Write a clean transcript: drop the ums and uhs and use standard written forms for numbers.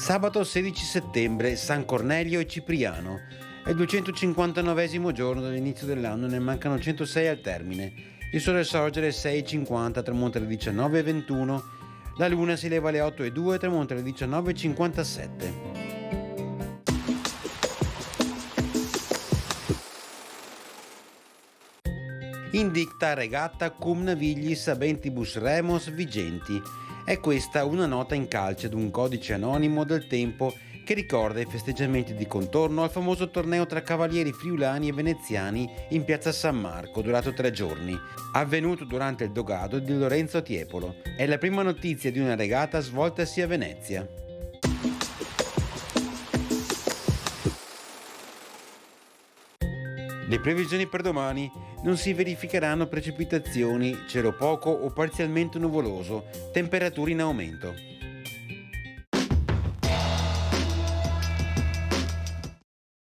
Sabato 16 settembre, San Cornelio e Cipriano. È il 259 giorno dall'inizio dell'anno, ne mancano 106 al termine. Il sole sorge alle 6:50, tramonta alle 19:21. La luna si leva alle 8:02, tramonta alle 19:57. Indicta regatta cum naviglis abentibus remos vigenti. È questa una nota in calce d'un codice anonimo del tempo che ricorda i festeggiamenti di contorno al famoso torneo tra cavalieri friulani e veneziani in piazza San Marco, durato 3 giorni, avvenuto durante il dogado di Lorenzo Tiepolo. È la prima notizia di una regata svoltasi a Venezia. Le previsioni per domani: non si verificheranno precipitazioni, cielo poco o parzialmente nuvoloso, temperature in aumento.